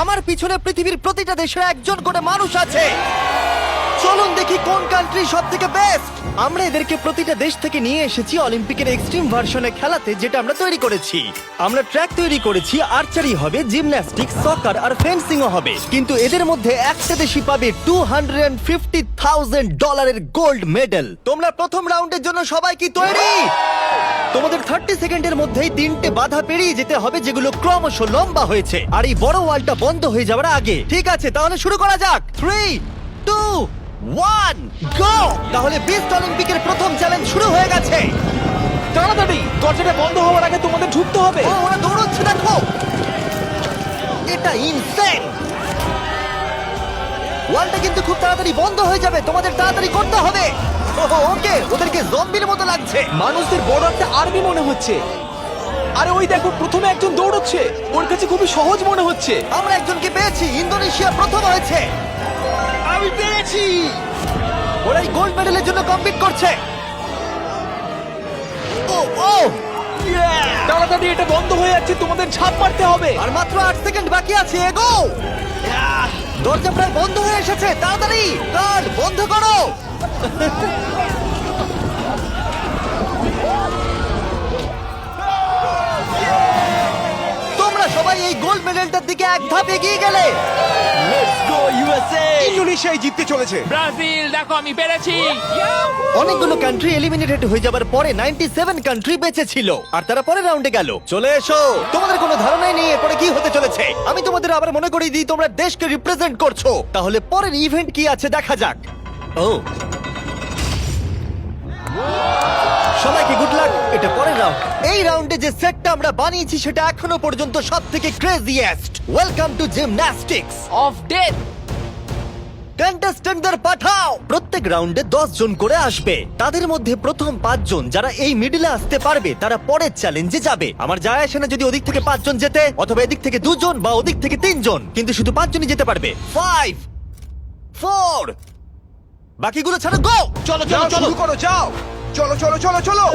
আমার পিছনে পৃথিবীর প্রতিটা দেশের একজন করে মানুষ আছে। চলুন দেখি কোন কান্ট্রি সব থেকে বেস্ট। আমরা এদেরকে প্রতিটা দেশ থেকে নিয়ে এসেছি অলিম্পিকের এক্সট্রিম ভার্সনে খেলাতে, যেটা আমরা তৈরি করেছি। আমরা ট্র্যাক তৈরি করেছি, আর্চারি হবে, জিমন্যাস্টিক্স, সকার আর ফেন্সিংও হবে। কিন্তু এদের মধ্যে একটা দেশই পাবে $250,000 গোল্ড মেডেল। তোমরা প্রথম রাউন্ডের জন্য সবাই কি তৈরি? তোমাদের 30 সেকেন্ডের মধ্যেই 3টে বাধা পেরিয়ে যেতে হবে, যেগুলো ক্রমশ লম্বা হয়েছে, আর এই বড় ওয়ালটা বন্ধ হয়ে যাওয়ার আগে। ঠিক আছে, তাহলে শুরু করা যাক। 3, 2, 1, গো! তাহলে বিস্ট অলিম্পিকের প্রথম চ্যালেঞ্জ শুরু হয়ে গেছে। তাড়াতাড়ি দরজাটা বন্ধ হওয়ার আগে তোমাদের ঢুকতে হবে। ও, ওরা দৌড়চ্ছে, দেখো, এটা ইনসেন। ওয়ালটা কিন্তু খুব তাড়াতাড়ি বন্ধ হয়ে যাবে, তোমাদের তাড়াতাড়ি করতে হবে। ওকে, ওদেরকে জম্বির মতো লাগছে। মানুষদের বড় একটা আর্মি মনে হচ্ছে। আরে ওই দেখো, প্রথমে একজন দৌড়চ্ছে, ওর কাছে খুবই সহজ মনে হচ্ছে। আমরা একজনকে পেয়েছি, ইন্দোনেশিয়া প্রথম হয়েছে। আমি পেরেছি। ওরা এই গোল্ড মেডেলের জন্য কম্পিট করছে। ও ও, তাড়াতাড়ি, এটা বন্ধ হয়ে যাচ্ছে, তোমাদের ঝাঁপ মারতে হবে। আর মাত্র 8 সেকেন্ড বাকি আছে, এগো! দরজা প্রায় বন্ধ হয়ে এসেছে, তাড়াতাড়ি গার্ড বন্ধ করো। তোমরা সবাই এই গোল্ড মেডেলটার দিকে এক ধাপ এগিয়ে গেলে। Let's go USA. ইন্দোনেশিয়ায় জিততে চলেছে। ব্রাজিল, দেখো আমি পেরেছি। অনেকগুলো কান্ট্রি এলিমিনেটেড হয়ে যাবার পরে 97 কান্ট্রি বেঁচে ছিল, আর তারা পরের রাউন্ডে গেল। চলে এসো, তোমাদের কোনো ধারণাই নেই এরপরে কি হতে চলেছে। আমি তোমাদের আবার মনে করিয়ে দিই, তোমরা দেশকে রিপ্রেজেন্ট করছো। তাহলে পরের ইভেন্ট কি আছে দেখা যাক। ও, সবাইকে গুড লাক। এটা পরের রাউন্ড। এই রাউন্ডে যে সেটটা আমরা বানিয়েছি সেটা এখনো পর্যন্ত সবথেকে craziest. Welcome to gymnastics. Of death. কন্টেস্টেন্টদের পাঠাও। প্রত্যেক রাউন্ডে 10 জন করে আসবে। তাদের মধ্যে প্রথম 5 জন যারা এই মিডলে আসতে পারবে তারা পরের চ্যালেঞ্জে যাবে। আমার যায় আসে না যদি ওদিক থেকে 5 জন যেতে, অথবা এদিক থেকে 2 জন বা ওদিক থেকে 3 জন, কিন্তু শুধু 5 জনই যেতে পারবে। 5, 4, বাকিগুলো ছাড়ো, গো! চলো যাও, শুরু করো, যাও। চলো চলো চলো চলো।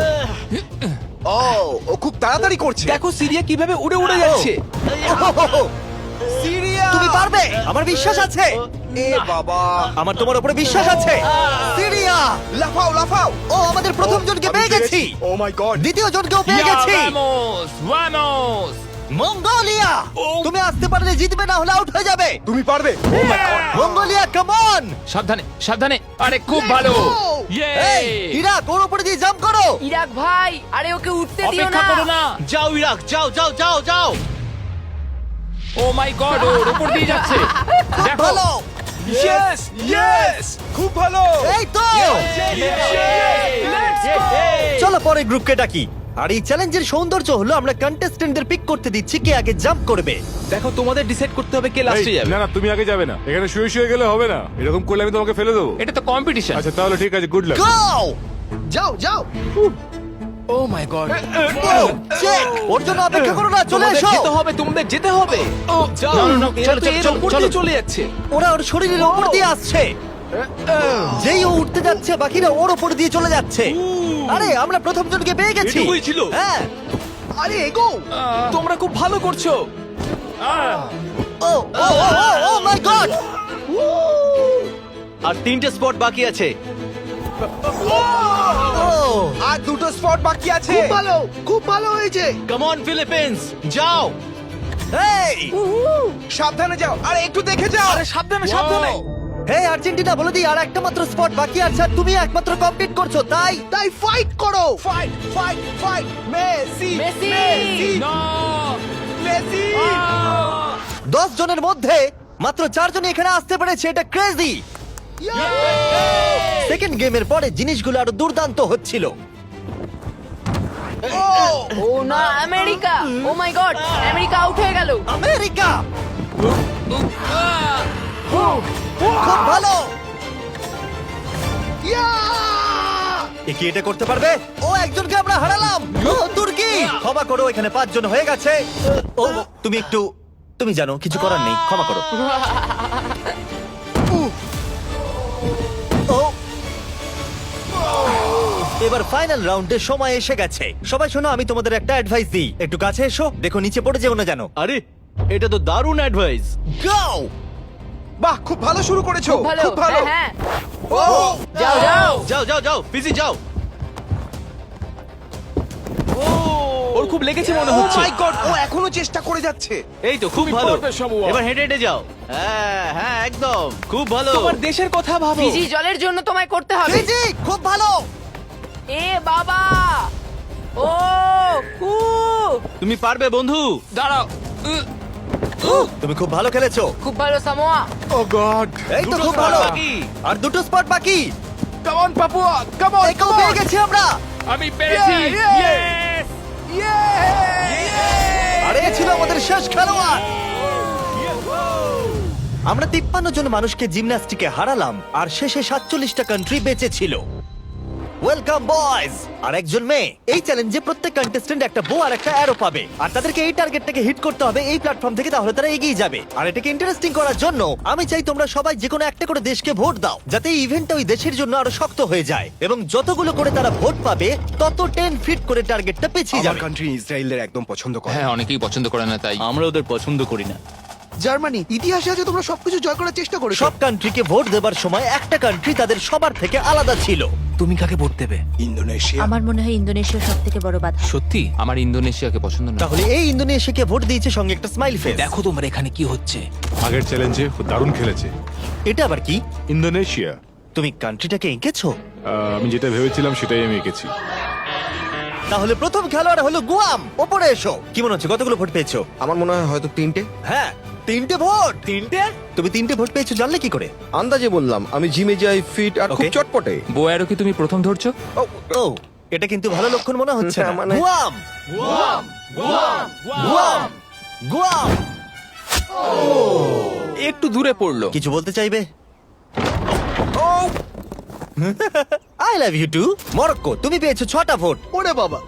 ও খুব তাড়াতাড়ি করছে। দেখো সিরিয়া কিভাবে উড়ে উড়ে যাচ্ছে। সিরিয়া, তুমি পারবে, আমার বিশ্বাস আছে। এ বাবা, আমার তোমার উপরে বিশ্বাস আছে। সিরিয়া, লাফাও লাফাও। ও আমাদের প্রথম জনকে আমি পেয়ে গেছি। ও মাই গড। দ্বিতীয় জনকেও পেয়ে গেছি। Vamos, vamos. মঙ্গোলিয়া, তুমি আসতে পারলে জিতবে, না হলে আউট হয়ে যাবে। তুমি পারবে। Oh my God. Mongolia, come on! সাবধানে, সাবধানে। আরে খুব ভালো। এই, ইরাক, ওর উপরে দিয়ে জাম্প করো। ইরাক ভাই, আরে ওকে উঠতে দিও অপেক্ষা করো না। যাও ইরাক, যাও যাও যাও যাও। ও মাই গড, ওর উপর দিয়ে যাচ্ছে। দেখো। ভালো, ইয়েস ইয়েস, খুব ভালো। এই তো। চলো পরে গ্রুপকে ডাকি। আর এই চ্যালেঞ্জের সৌন্দর্য হলো আমরা কন্টেস্টেন্টদের পিক করতে দিচ্ছি কে আগে জাম্প করবে। দেখো তোমাদের ডিসাইড করতে হবে কে লাস্টে এই, যাবে। না না, তুমি আগে যাবে না, এখানে শুয়ে শুয়ে গেলে হবে না। এরকম করলে আমি তোমাকে ফেলে দেবো। এটা তো কম্পিটিশন। আচ্ছা তাহলে ঠিক আছে, গুড লাক। গো! যাও যাও। ও মাই গড। চেক, ওর জন্য অপেক্ষা করো না, চলে তোমাদের এসো। যেতে হবে, তোমাদের যেতে হবে। ও যাও, না, না, না, এরা চলো, তো এর চলো, উপর চলো। দিয়ে চলে যাচ্ছে। ওরা ওর শরীরের উপর দিয়ে আসছে। যেই ও উঠতে যাচ্ছে, বাকিরা ওর উপর দিয়ে চলে যাচ্ছে। আরে আমরা প্রথম জনকে পেয়ে গেছি। এটুকুই ছিল? হ্যাঁ। আরে এগো। তোমরা খুব ভালো করছো। ও ও ও মাই গড! আর 3টে স্পট বাকি আছে। ও, আর দুটো স্পট বাকি আছে। খুব ভালো হয়েছে। কাম অন ফিলিপিন্স, যাও। এই, সাবধানে যাও, আর একটু দেখে যাও। আরে সাবধানে সাবধানে। হেই আর্জেন্টিনা, বলে দিই আর একটা মাত্র স্পট বাকি আছে, আর তুমি একমাত্র কমপ্লিট করছো, তাই তাই ফাইট করো। Fight fight fight. Messi Messi. না। মেসি। 10 জনের মধ্যে মাত্র 4 জন এখানে আসতে পেরেছে, এটা ক্রেজি। সেকেন্ড গেমের পরে জিনিসগুলো আরো দুর্দান্ত হচ্ছিল। ও না, America. O my god, America out হয়ে গেল। আমেরিকা খুব ভালো। এ কি এটা করতে পারবে? ও, একজনকে আমরা হারালাম। ও, তুর্কি, ক্ষমা করো, এখানে 5 জন হয়ে গেছে। ও, তুমি জানো কিছু করার নেই, ক্ষমা করো। ও, এবার ফাইনাল রাউন্ডের সময় এসে গেছে। সবাই শোনো, আমি তোমাদের একটা অ্যাডভাইস দিই, একটু কাছে এসো, দেখো নিচে পড়ে যেও না জানো। আরে এটা তো দারুণ অ্যাডভাইস। Go! বাহ, খুব ভালো শুরু করেছো। ভালো খুব ভালো। হ্যাঁ ও যাও যাও যাও যাও যাও ফিজি যাও। ওর খুব লেগেছে মনে হচ্ছে। মাই গড, ও এখনো চেষ্টা করে যাচ্ছে। এই তো খুব ভালো। পারবে, সামুয়া। এবার হেঁটে হেঁটে যাও। হ্যাঁ হ্যাঁ একদম খুব ভালো। তোমার দেশের কথা ভাবো। ফিজি জলের জন্য তোমায় করতে হবে। ফিজি, খুব ভালো। এ বাবা ও কু তুমি পারবে বন্ধু। দাঁড়াও। তুমি খুব ভালো খেলেছো। খুব ভালো সামোয়া। ও গড এই তো দুটো খুব spot ভালো। বাকি। আর দুটো স্পট বাকি। Come on Papua, come on. একেও পেয়ে গেছি আমরা। আমি পেরেছি। Yeah! আর এ ছিল আমাদের শেষ খেলোয়াড়। আমরা 53 জন মানুষকে জিমন্যাস্টিকে হারালাম আর শেষে 47টা কান্ট্রি বেঁচে ছিল। Welcome boys. আর একজন মেয়ে। এই চ্যালেঞ্জে প্রত্যেক কন্টেস্ট্যান্ট একটা বো আর একটা অ্যারো পাবে আর তাদেরকে এই টার্গেটটাকে হিট করতে হবে এই প্ল্যাটফর্ম থেকে, তাহলে তারা এগিয়ে যাবে। আর এটাকে ইন্টারেস্টিং করার জন্য আমি চাই তোমরা সবাই যে কোনো একটা করে দেশকে ভোট দাও, যাতে এই ইভেন্টটা ওই দেশের জন্য আরো শক্ত হয়ে যায়। এবং যতগুলো করে তারা ভোট পাবে তত 10 ফিট করে টার্গেটটা পেছিয়ে আমার যাবে। কান্ট্রি ইসরায়েলের একদম পছন্দ করে। হ্যাঁ অনেকেই পছন্দ করে না তাই। আমরা ওদের পছন্দ করি না। জার্মানি, ইতিহাসে আছে তোমরা সবকিছু জয় করার চেষ্টা করেছো। সব কান্ট্রিকে ভোট দেবার সময় একটা কান্ট্রি তাদের সবার থেকে আলাদা ছিল। তুমি কাকে ভোট দেবে? ইন্দোনেশিয়া। আমার মনে হয় ইন্দোনেশিয়া সব থেকে বড় বাধা। সত্যি? আমার ইন্দোনেশিয়াকে পছন্দ না। তাহলে এই ইন্দোনেশিয়াকে ভোট দিয়েছে সঙ্গে একটা স্মাইল ফেস। দেখো তোমার এখানে কি হচ্ছে। আগের চ্যালেঞ্জে দারুণ খেলেছে এটা আবার কি? ইন্দোনেশিয়া। তুমি কান্ট্রিটাকে এঁকেছো? আমি যেটা ভেবেছিলাম সেটাই আমি এঁকেছি। তাহলে প্রথম খেলোয়াড় হলো গুয়াম। ওপরে এসো। কি মনে হচ্ছে কতগুলো ভোট পেয়েছো? আমার মনে হয় হয়তো 3টে। হ্যাঁ, 3টে ভোট। 3টে? তুমি 3টে ভোট পেয়েছো জানলে কি করে? আন্দাজে বললাম, আমি জিমে যাই, ফিট আর খুব Okay. চটপটে। বোয়ারও কি তুমি প্রথম ধরছো? ও, এটা কিন্তু ভালো লক্ষণ মনে হচ্ছে না। হ্যাঁ, মানে- গুয়াম, গুয়াম। একটু দূরে পড়লো। কিছু বলতে চাইবে? I love you too. Morocco, তুমি পেয়েছো 6টা ভোট। ওরে বাবা।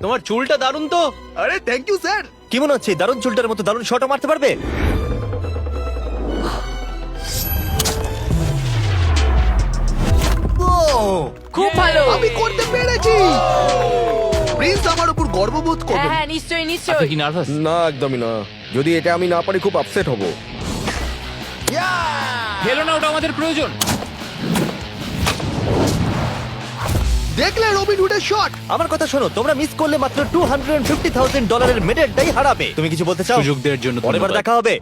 তোমার চুলটা দারুণ তো। আরে থ্যাংক ইউ স্যার। কি মনে হচ্ছে এই দারুণ চুলটার মতো দারুণ শটও মারতে পারবে? ও, খুব ভালো। আমি করতে পেরেছি। প্রিন্স আমার উপর গর্ববোধ হ্যাঁ করবে। হ্যাঁ নিশ্চয়ই আপনি নিশ্চয়ই। কি নার্ভাস? না, একদমই না। যদি এটা আমি না পারি খুব আপসেট হব। খেলো না, ওটা আমাদের প্রয়োজন। দেখলে রবিন হুডের শট। আমার কথা শোনো, তোমরা মিস করলে মাত্র $250,000 মেডেলটাই হারাবে। তুমি কিছু বলতে চাও? সুযোগ দেওয়ার জন্য পরের বার ধন্যবাদ। দেখা হবে।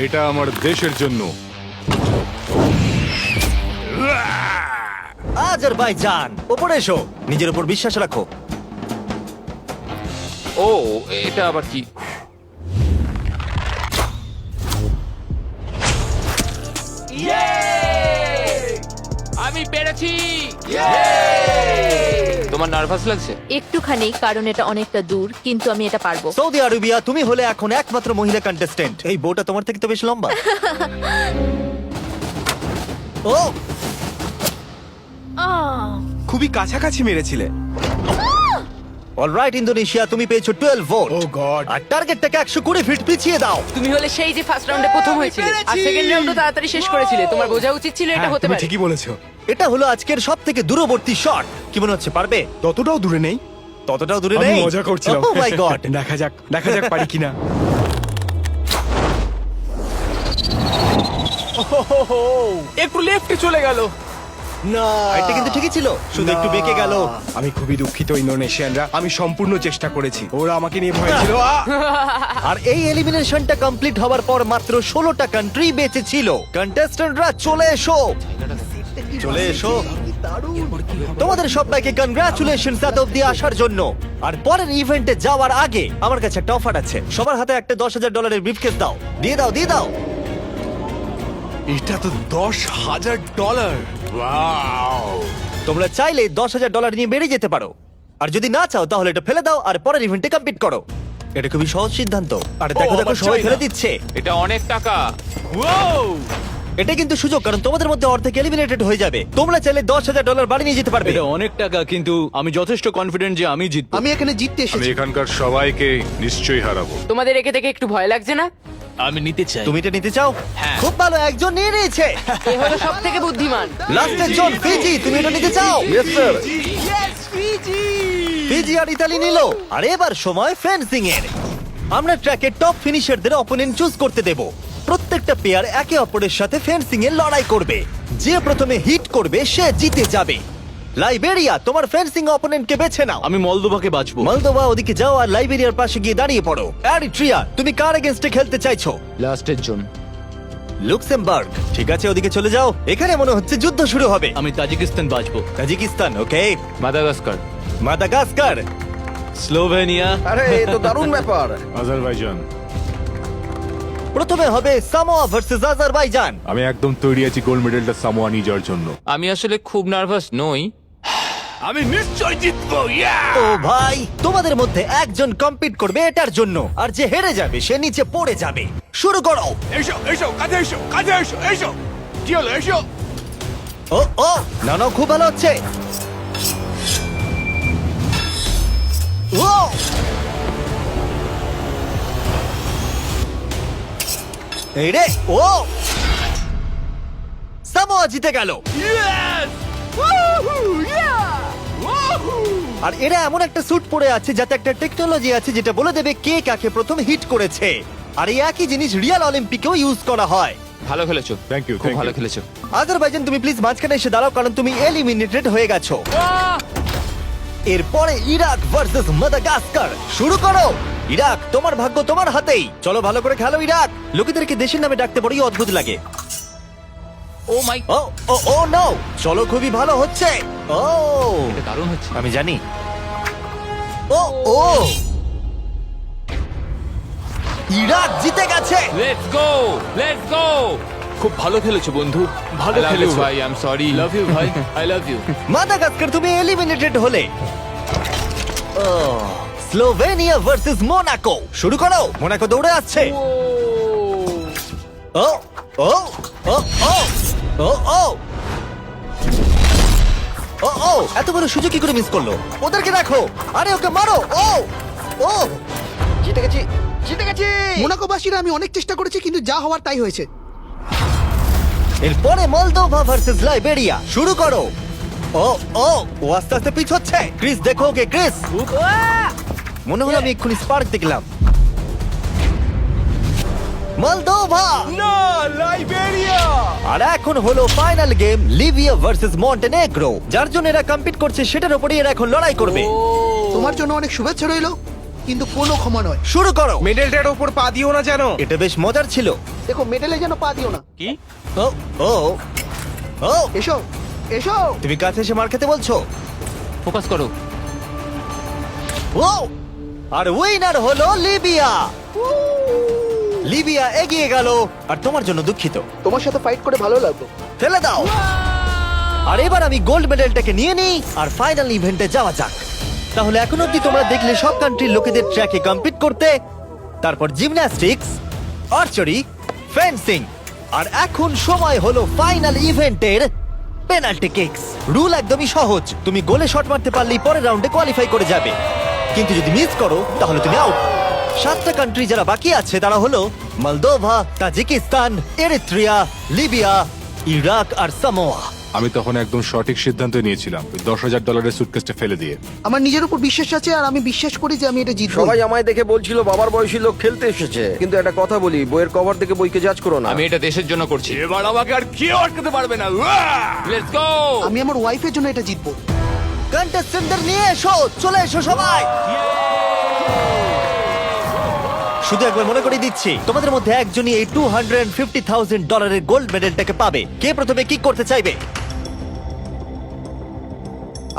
এটা আমার দেশের জন্য। আজারবাইজান, ওপরে এসো। নিজের উপর বিশ্বাস রাখো। ও এটা আবার কি? আমি পেরেছি। তোমার নার্ভাস লাগছে? একটুখানি, কারণ এটা অনেকটা দূর, কিন্তু আমি এটা পারবো। সৌদি আরবিয়া, তুমি হলে এখন একমাত্র মহিলা কন্টেস্টেন্ট। এই বউটা তোমার থেকে তো বেশ লম্বা। ও, আহ, খুবই কাছাকাছি মেরেছিলে। অলরাইট ইন্দোনেশিয়া, তুমি পেয়েছো 12 ভোট। ও গড। আর টার্গেটটাকে 120 ফিট পিছিয়ে দাও। তুমি হলে সেই যে ফার্স্ট রাউন্ডে প্রথম হয়েছিলে আর সেকেন্ড রাউন্ডও তাড়াতাড়ি শেষ করেছিলে। তোমার বোঝা উচিত ছিল এটা হতে তুমি পারে। ঠিকই বলেছো। এটা হলো আজকের সব থেকে দূরবর্তী শট। কি মনে হচ্ছে পারবে? ততটাও দূরে নেই। ততটাও দূরে আমি নেই। মজা করছিলাম। ও মাই গড। দেখা যাক পারি কিনা। একটু লেফটে চলে গেল। না, এটা কিন্তু ঠিকই ছিল, শুধু একটু বেঁকে গেল। আমি খুবই দুঃখিত ইন্দোনেশিয়ানরা, আমি সম্পূর্ণ চেষ্টা করেছি। ওরা আমাকে নিয়ে ভয় ছিল। আর এই এলিমিনেশনটা কমপ্লিট হওয়ার পর মাত্র 16টা কান্ট্রি বেঁচে ছিল। কন্টেস্ট্যান্টরা চলে এসো, চলে এসো। তোমাদের সবাইকে কনগ্রাচুলেশনস এত অব্দি আসার জন্য। আর পরের ইভেন্টে যাওয়ার আগে আমার কাছে একটা অফার আছে। সবার হাতে একটা $10,000 ব্রিফকেস দাও। দিয়ে দাও, দিয়ে দাও। এটা তো $10,000। তোমরা চাইলে $10,000 নিয়ে বেরিয়ে যেতে পারো, আর যদি না চাও তাহলে এটা ফেলে দাও আর পরের ইভেন্টে কমপ্লিট করো। এটা খুবই সহজ সিদ্ধান্ত। আর দেখো দেখো সবাই ফেলে দিচ্ছে। এটা অনেক টাকা। এটা কিন্তু সুযোগ, কারণ তোমাদের মধ্যে অর্ধেক এলিমিনেটেড হয়ে যাবে। তোমরা চাইলে $10,000 বাড়ি নিয়ে যেতে পারবে। এটা অনেক টাকা, কিন্তু আমি যথেষ্ট কনফিডেন্ট যে আমি জিতবো। আমি এখানে জিততে আমি এসেছি। এখানকার সবাইকে নিশ্চয়ই হারাবো। তোমাদের একে থেকে একটু ভয় লাগছে না? আমি নিতে চাই। তুমি এটা নিতে চাও? খুব ভালো, একজন নিয়ে নিয়েছে। এ হলো সব থেকে বুদ্ধিমান। লাস্টের জন ফিজি, তুমি এটা নিতে চাও? Yes sir. ফিজি আর ইতালি নিল। আর এবার সময় ফেন্সিং এর। আমরা ট্র্যাকের টপ ফিনিশারদের অপোনেন্ট চুজ করতে দেব। প্রত্যেকটা পেয়ার একে অপরের সাথে ফেন্সিং এ লড়াই করবে। যে প্রথমে হিট করবে সে জিতে যাবে। লাইবেরিয়া, তোমার ফেন্সিং অপোনেন্টকে বেছে নাও। আমি মলদোভাকে বাঁচবো। মলদোভা ওদিকে যাও আর লাইবেরিয়ার পাশে গিয়ে দাঁড়িয়ে পড়ো। এরিট্রিয়া, তুমি কার এগেইনস্টে খেলতে চাইছো? লাস্টের জন। লুক্সেমবার্গ, ঠিক আছে ওদিকে চলে যাও। এখানে মনে হচ্ছে যুদ্ধ শুরু হবে। আমি তাজিকিস্তান বাঁচবো। তাজিকিস্তান, ওকে। মাদাগাস্কার। Madagascar, Slovenia. আরে এ তো দারুণ ব্যাপার। আজারবাইজান। প্রথমে হবে সামোয়া ভার্সেস আজারবাইজান। আমি একদম তৈরি আছি গোল্ড মেডেলটা সামোয়া নিয়ে যাওয়ার জন্য। আমি আসলে খুব নার্ভাস নই। আমি নিশ্চয় জিতবো। ও ভাই, তোমাদের মধ্যে একজন কম্পিট করবে এটার জন্য, আর যে হেরে যাবে সে নিচে পড়ে যাবে। শুরু করো। এসো এসো, কাজে এসো, কাজে এসো, এসো। কি হলো, এসো। ও ও, না না, খুব ভালো হচ্ছে। ও এই রে, ও সামোয়া জিতে গেল। আর এরা এমন একটা স্যুট পরে আছে যাতে একটা টেকনোলজি আছে যেটা বলে দেবে কে কাকে প্রথম হিট করেছে। আর এই একই জিনিস রিয়াল অলিম্পিকেও ইউজ করা হয়। ভালো খেলেছো। Thank you, খুব thank ভালো you. খেলেছো। আজারবাইজান, তুমি প্লিজ মাঝখানে এসে দাঁড়াও, কারণ তুমি এলিমিনেটেড হয়ে গেছো। এরপরে ইরাক ভার্সেস মাদাগাস্কার। শুরু করো। ইরাক, তোমার ভাগ্য তোমার হাতেই। চলো ভালো করে খেলো ইরাক। লোকেদেরকে দেশের নামে ডাকতে বড়ই অদ্ভুত লাগে। ও মাই, ও ও ও নো, চলো খুবই ভালো হচ্ছে। ও এটা দারুণ হচ্ছে। আমি জানি। ও ও, ইরাক জিতে গেছে। Let's go, let's go. খুব ভালো খেলেছো বন্ধু। ভালো I love you খেলেছো ভাই, I am sorry. Love you ভাই। I love you. মাদাগাস্কার, তুমি এলিমিনেটেড হলে। ও, স্লোভেনিয়া ভার্সেস মোনাকো। শুরু করো। মোনাকো দৌড়ে আসছে। ও ও ও ও ও ও ও ও, এত বড় সুযোগ কি করে মিস করলো? ওদেরকে দেখো। আরে ওকে মারো। ও ও, জিতে গেছি, জিতে গেছি। মোনাকোবাসীরা আমি অনেক চেষ্টা করেছি কিন্তু যা হওয়ার তাই হয়েছে। এরপরে মলদোভা ভার্সেস লাইবেরিয়া। শুরু করো। ও ও, ও আস্তে আস্তে পিছ হচ্ছে। ক্রিস, দেখো ওকে। ক্রিস, মনে হলো আমি এক্ষুনি স্পার্ক দেখলাম। মলদোভা। না, লাইবেরিয়া। আর এখন হলো final game, Libya versus Montenegro. যার জন্য এরা কম্পিট করছে সেটার উপরই এরা এখন লড়াই করবে। তোমার জন্য অনেক শুভেচ্ছা রইলো, কিন্তু কোনো ক্ষমা নয়। শুরু করো। মেডেলটার ওপর পা দিও না যেন। এটা বেশ মজার ছিল। দেখো, মেডেলে যেন পা দিও না। কি? ও ও ও, এসো এসো। তুমি কাছে এসে মার খেতে বলছো? ফোকাস করো। ও, আর উইনার হলো লিবিয়া। লিবিয়া এগিয়ে গেল। আর তোমার জন্য দুঃখিত। তোমার সাথে ফাইট করে ভালো লাগলো। ফেলে দাও। আর এবার আমি গোল্ড মেডেলটাকে নিয়ে নিই আর ফাইনাল ইভেন্টে যাওয়া যাক। তাহলে এখন অব্দি তোমরা দেখলে সব কান্ট্রির লোকেদের ট্র্যাকে কম্পিট করতে, তারপর জিমন্যাস্টিক্স, আর্চারি, ফেন্সিং, আর এখন সময় হলো ফাইনাল ইভেন্টের পেনাল্টি কিকস। রুল একদমই সহজ। তুমি গোলে শট মারতে পারলেই পরের রাউন্ডে কোয়ালিফাই করে যাবে, কিন্তু যদি মিস করো তাহলে তুমি আউট। 7টা কান্ট্রি যারা বাকি আছে তারা হলো Moldova, Tajikistan, Eritrea, Libya, Iraq আর সামোয়া। আমি তখন একদম সঠিক সিদ্ধান্ত নিয়েছিলাম, ওই $10,000 সুটকেসটা ফেলে দিয়ে। আমার নিজের উপর বিশ্বাস আছে আর আমি বিশ্বাস করি যে আমি এটা জিতবো। সবাই আমায় দেখে বলছিল বাবার বয়সী লোক খেলতে এসেছে, কিন্তু একটা কথা বলি, বইয়ের কভার দেখে বইকে জাজ করো না। আমি এটা দেশের জন্য করছি। এবার আমাকে আর কেউ আটকাতে পারবে না। Let's go. আমি আমার ওয়াইফের জন্য এটা জিতবো। কন্টেস্টেন্টদের নিয়ে এসো, চলে এসো সবাই। শুধু একবার মনে করে দিচ্ছি, তোমাদের মধ্যে একজনই এই $250,000 গোল্ড মেডেলটাকে পাবে। কে প্রথমে কি করতে চাইবে?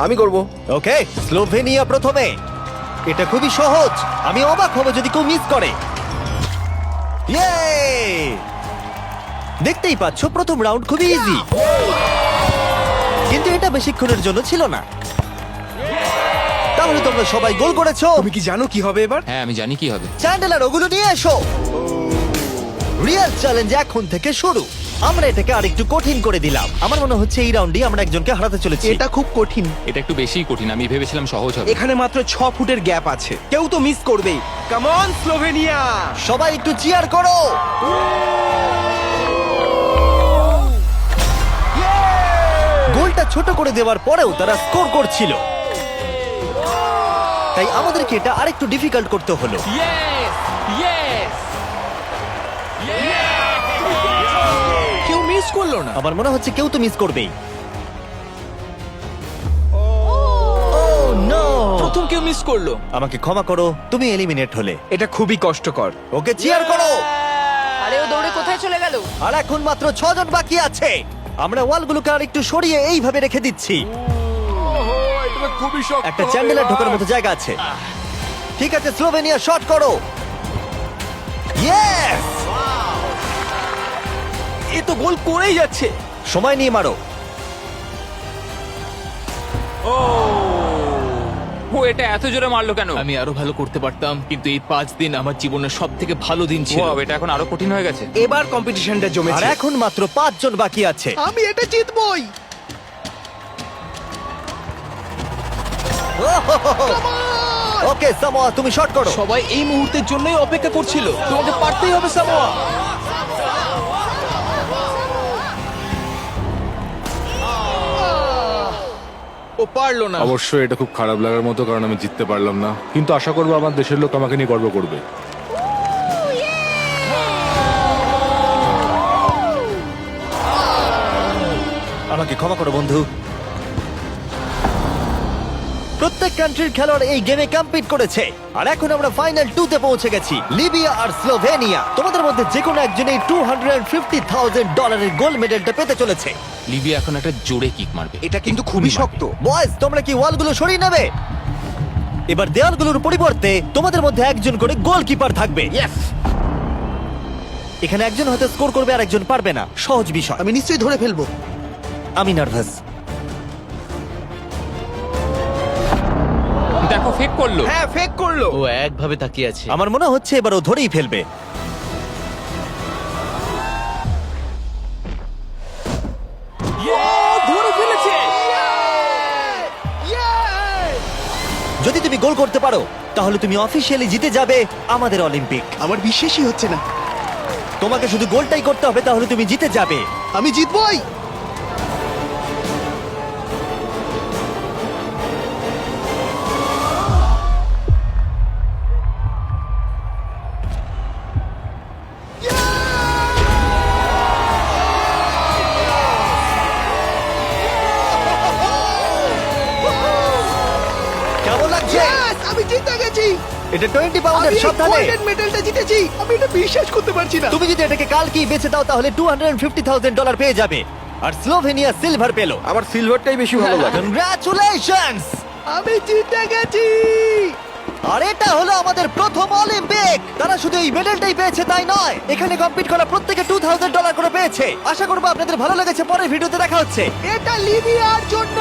আমি করব। ওকে, স্লোভেনিয়া প্রথমে। এটা খুবই সহজ। আমি অবাক হব যদি কেউ মিস করে। ইয়ে! দেখতেই পাচ্ছ প্রথম রাউন্ড খুবই ইজি, কিন্তু এটা বেশিক্ষণের জন্য ছিল না। তাহলে তোমরা সবাই গোল করেছো। তুমি কি জানো কি হবে এবার? হ্যাঁ, আমি জানি কি হবে। চ্যান্ডেলার, ওগুলো নিয়ে এসো। রিয়েল চ্যালেঞ্জ এখন থেকে শুরু। আমরা এটাকে আরেকটু কঠিন করে দিলাম। আমার মনে হচ্ছে এই রাউন্ডে আমরা একজনকে হারাতে চলেছি। এটা খুব কঠিন। এটা একটু বেশিই কঠিন। আমি ভেবেছিলাম সহজ হবে। এখানে মাত্র 6 ফুটের গ্যাপ আছে, কেউ তো মিস করবেই। Come on Slovenia! সবাই একটু চিয়ার করো। গোলটা ছোট করে দেওয়ার পরেও তারা স্কোর করছিল। তাই আমাদেরকে এটা আরেকটু ডিফিকাল্ট করতে হলো। ইয়েস ইয়েস কেউ মিস করলো না। আমার মনে হচ্ছে কেউ তো মিস করবেই। নো, প্রথম কেউ মিস করলো। আমাকে ক্ষমা করো, তুমি এলিমিনেট হলে। এটা খুবই কষ্টকর। ওকে চিয়ার করো। আরে ও দৌড়ে কোথায় চলে গেল? আর এখন মাত্র 6 জন বাকি আছে। আমরা ওয়ালগুলোকে আর একটু সরিয়ে এইভাবে রেখে দিচ্ছি। ওহো, এটা তো খুবই শক্ত একটা হবে চ্যান্ডেলার এবার। ঢোকার মতো জায়গা আছে। ঠিক আছে, স্লোভেনিয়া শট করো। ইয়েস! এ তো গোল করেই যাচ্ছে। সময় নিয়ে মারো। ও এটা এত জোরে মারলো কেন? আমি আরো ভালো করতে পারতাম, কিন্তু এই 5 দিন আমার জীবনের সব থেকে ভালো দিন ছিল। Wow, এটা এখন আরো কঠিন হয়ে গেছে। এবার কম্পিটিশনটা আর জমেছে। এখন মাত্র 5 জন বাকি আছে। আমি এটা জিতবই। ওকে সামোয়া, তুমি শট করো। সবাই এই মুহূর্তের জন্যই অপেক্ষা করছিল। তোমাকে পারতেই হবে সামোয়া। ও পারলো না। অবশ্যই এটা খুব খারাপ লাগার মতো, কারণ আমি জিততে পারলাম না, কিন্তু আশা করবো আমার দেশের লোক আমাকে নিয়ে গর্ব করবে। আমাকে ক্ষমা করো বন্ধু। প্রত্যেক কান্ট্রির খেলোয়াড় এই গেমে কম্পিট করেছে, আর এখন আমরা ফাইনাল 2 তে পৌঁছে গেছি। লিবিয়া আর স্লোভেনিয়া। তোমাদের মধ্যে যে কোনো একজন এই $250,000 গোল্ড মেডেলটা পেতে চলেছে। লিবিয়া এখন একটা জোরে কিক মারবে। এটা কিন্তু খুবই শক্ত। বয়েজ, তোমরা কি ওয়ালগুলো সরিয়ে নেবে? এবার দেওয়ালগুলোর পরিবর্তে তোমাদের মধ্যে একজন করে গোলকিপার থাকবে। এখানে একজন হয়তো স্কোর করবে আর একজন পারবে না। সহজ বিষয়। আমি নিশ্চয়ই ধরে ফেলবো। আমি নার্ভাস। দেখো ফেক করলো। হ্যাঁ, ফেক করলো। ও একভাবে তাকিয়ে আছে। আমার মনে হচ্ছে এবার ও ধরেই ফেলবে। ধরে ফেলেছে। যদি তুমি গোল করতে পারো তাহলে তুমি অফিসিয়ালি জিতে যাবে আমাদের অলিম্পিক। আমার বিশ্বাসই হচ্ছে না। তোমাকে শুধু গোলটাই করতে হবে, তাহলে তুমি জিতে যাবে। আমি জিতবই। কেমন লাগছে? Yes, আমি জিতে গেছি। এটা 20 পাউন্ডের, আমি এই সাবধানে। গোল্ডেন মেডেলটা জিতেছি। আমি এটা বিশ্বাস করতে পারছি না। তুমি যদি এটাকে কালকেই বেচে দাও তাহলে $250,000 পেয়ে যাবে। আর স্লোভেনিয়া সিলভার পেলো। আমার সিলভারটাই বেশি ভালো লাগে। কংগ্রাচুলেশনস! আমি জিতে গেছি। আর এটা হলো আমাদের প্রথম অলিম্পিক। তারা শুধু এই মেডেলটাই পেয়েছে তাই নয়, এখানে কম্পিট করা প্রত্যেকে $2,000 করে পেয়েছে। আশা করবো আপনাদের ভালো লেগেছে। পরের ভিডিওতে দেখা হচ্ছে। এটা লিবিয়ার জন্য।